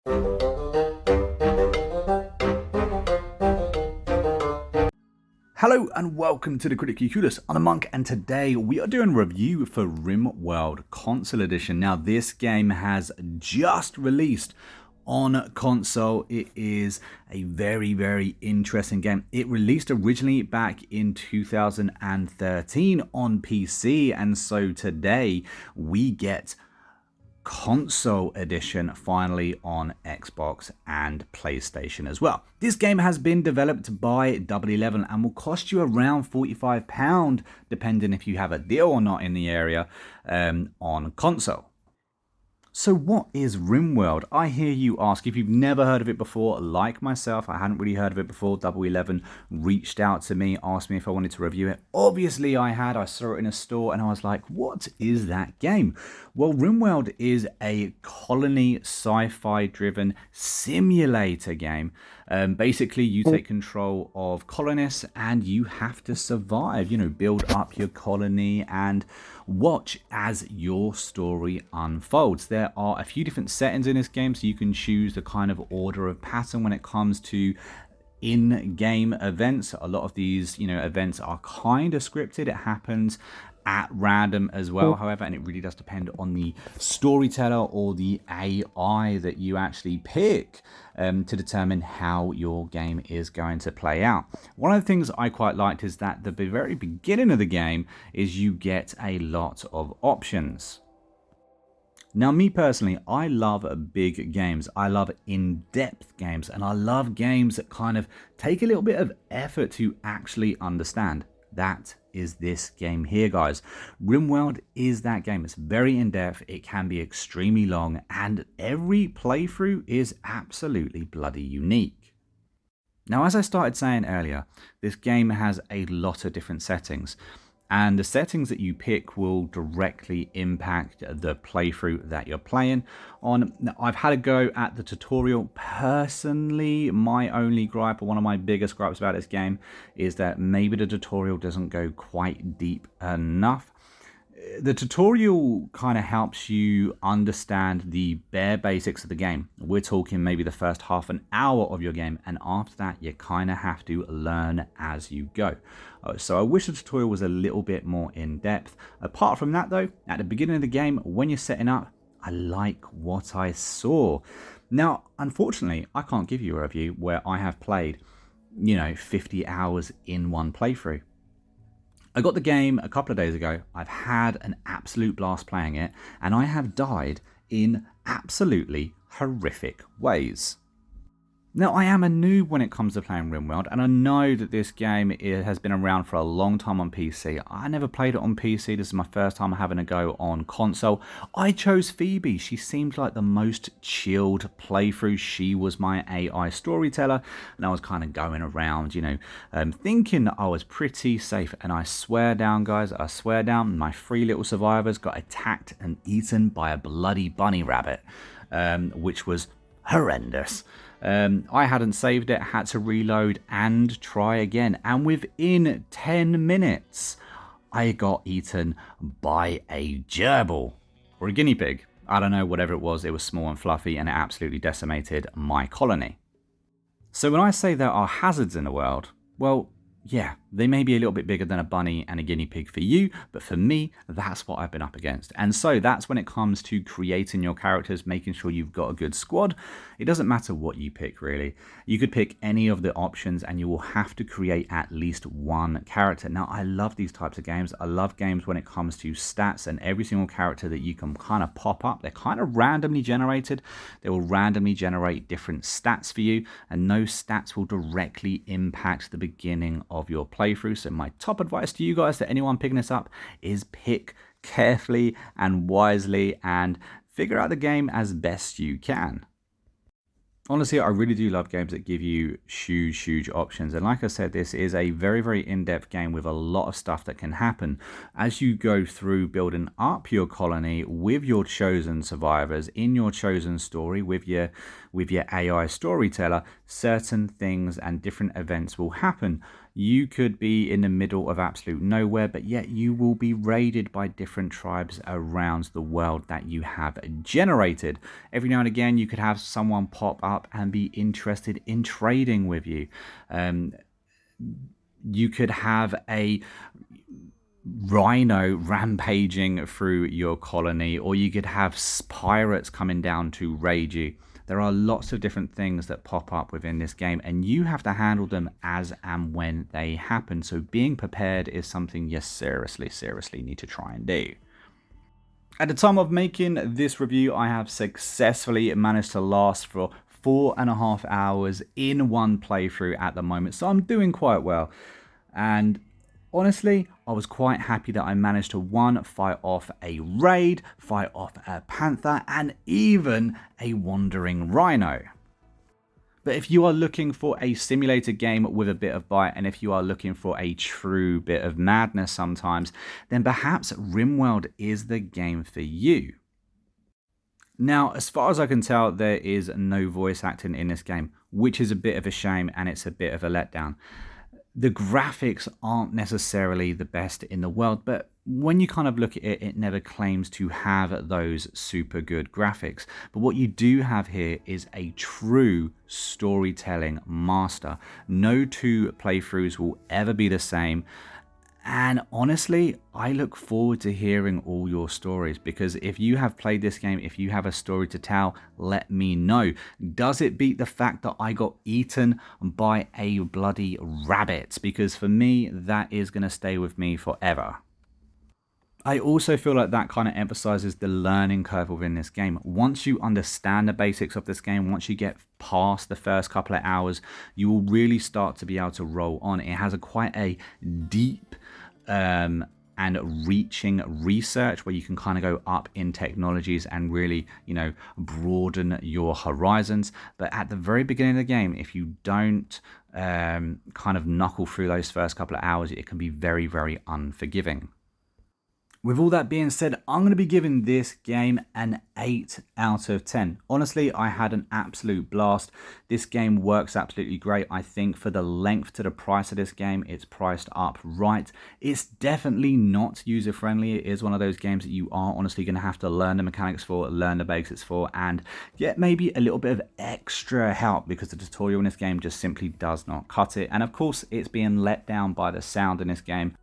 Hello and welcome to the Critically Clueless. I'm a Monk, and today we are doing a review for Rimworld Console Edition. Now this game has just released on console. It is a very interesting game. It released originally back in 2013 on PC, and so today we get console edition finally on Xbox and PlayStation as well. This game has been developed by Double 11 and will cost you around £45 depending if you have a deal or not in the area on console. So what is Rimworld? I hear you ask. If you've never heard of it before, like myself, I hadn't really heard of it before. Double 11 reached out to me, asked me if I wanted to review it. Obviously I had. I saw it in a store and I was like, what is that game? Well, Rimworld is a colony sci-fi driven simulator game. Basically, you take control of colonists and you have to survive, build up your colony and watch as your story unfolds. There are a few different settings in this game, so you can choose the kind of order of pattern when it comes to in-game events. A lot of these, events are kind of scripted. It happens at random as well, however, and it really does depend on the storyteller or the AI that you actually pick to determine how your game is going to play out. One of the things I quite liked is that the very beginning of the game is you get a lot of options. Now, me personally, I love big games. I love in-depth games, and I love games that kind of take a little bit of effort to actually understand. That is this game here, guys. Rimworld is that game. It's very in-depth, it can be extremely long, and every playthrough is absolutely bloody unique. Now, as I started saying earlier, this game has a lot of different settings, and the settings that you pick will directly impact the playthrough that you're playing on. Now, I've had a go at the tutorial. Personally, my only gripe, or one of my biggest gripes about this game, is that maybe the tutorial doesn't go quite deep enough. The tutorial kind of helps you understand the bare basics of the game. We're talking maybe the first half an hour of your game, and after that you kind of have to learn as you go. So I wish the tutorial was a little bit more in depth. Apart from that though, at the beginning of the game when you're setting up, I like what I saw. Now unfortunately I can't give you a review where I have played 50 hours in one playthrough. I got the game a couple of days ago. I've had an absolute blast playing it, and I have died in absolutely horrific ways. Now, I am a noob when it comes to playing Rimworld, and I know that this game has been around for a long time on PC. I never played it on PC. This is my first time having a go on console. I chose Phoebe. She seemed like the most chilled playthrough. She was my AI storyteller, and I was kind of going around, thinking that I was pretty safe. And I swear down, guys, I swear down, my 3 little survivors got attacked and eaten by a bloody bunny rabbit, which was horrendous. I hadn't saved it, had to reload and try again, and within 10 minutes I got eaten by a gerbil or a guinea pig. I don't know, whatever it was was small and fluffy, and it absolutely decimated my colony. So when I say there are hazards in the world, well, yeah, they may be a little bit bigger than a bunny and a guinea pig for you, but for me, that's what I've been up against. And so that's when it comes to creating your characters, making sure you've got a good squad. It doesn't matter what you pick, really. You could pick any of the options and you will have to create at least one character. Now, I love these types of games. I love games when it comes to stats, and every single character that you can kind of pop up, they're kind of randomly generated. They will randomly generate different stats for you, and those stats will directly impact the beginning of your playthrough. So my top advice to you guys, to anyone picking this up, is pick carefully and wisely and figure out the game as best you can. Honestly, I really do love games that give you huge options. And like I said, this is a very in-depth game with a lot of stuff that can happen as you go through building up your colony with your chosen survivors in your chosen story with your AI storyteller. Certain things and different events will happen. You could be in the middle of absolute nowhere, but yet you will be raided by different tribes around the world that you have generated. Every now and again, you could have someone pop up and be interested in trading with you. You could have a rhino rampaging through your colony, or you could have pirates coming down to raid you. There are lots of different things that pop up within this game, and you have to handle them as and when they happen. So being prepared is something you seriously need to try and do. At the time of making this review, I have successfully managed to last for 4.5 hours in one playthrough at the moment, so I'm doing quite well. And honestly, I was quite happy that I managed to, one, fight off a raid, fight off a panther, and even a wandering rhino. But if you are looking for a simulator game with a bit of bite, and if you are looking for a true bit of madness sometimes, then perhaps Rimworld is the game for you. Now, as far as I can tell, there is no voice acting in this game, which is a bit of a shame, and it's a bit of a letdown. The graphics aren't necessarily the best in the world, but when you kind of look at it, it never claims to have those super good graphics. But what you do have here is a true storytelling master. No two playthroughs will ever be the same. And honestly, I look forward to hearing all your stories, because if you have played this game, if you have a story to tell, let me know. Does it beat the fact that I got eaten by a bloody rabbit? Because for me, that is going to stay with me forever. I also feel like that kind of emphasizes the learning curve within this game. Once you understand the basics of this game, once you get past the first couple of hours, you will really start to be able to roll on. It has quite a deep and reaching research where you can kind of go up in technologies and really, broaden your horizons. But at the very beginning of the game, if you don't kind of knuckle through those first couple of hours, it can be very, very unforgiving. With all that being said, I'm going to be giving this game an 8 out of 10. Honestly, I had an absolute blast. This game works absolutely great. I think for the length to the price of this game, it's priced up right. It's definitely not user-friendly. It is one of those games that you are honestly going to have to learn the mechanics for, learn the basics for, and get maybe a little bit of extra help, because the tutorial in this game just simply does not cut it. And of course, it's being let down by the sound in this game.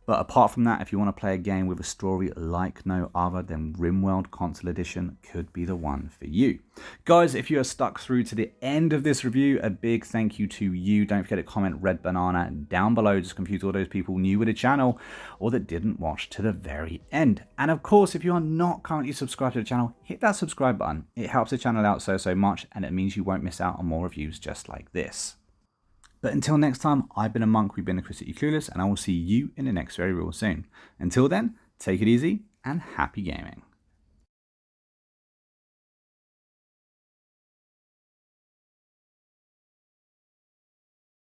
But apart from that, if you want to play a game with a story like no other, then Rimworld Console Edition could be the one for you. Guys, if you are stuck through to the end of this review, a big thank you to you. Don't forget to comment Red Banana down below. Just confuse all those people new with the channel or that didn't watch to the very end. And of course, if you are not currently subscribed to the channel, hit that subscribe button. It helps the channel out so much, and it means you won't miss out on more reviews just like this. But until next time, I've been a monk, we've been a Critically Clueless, and I will see you in the next very real soon. Until then, take it easy and happy gaming.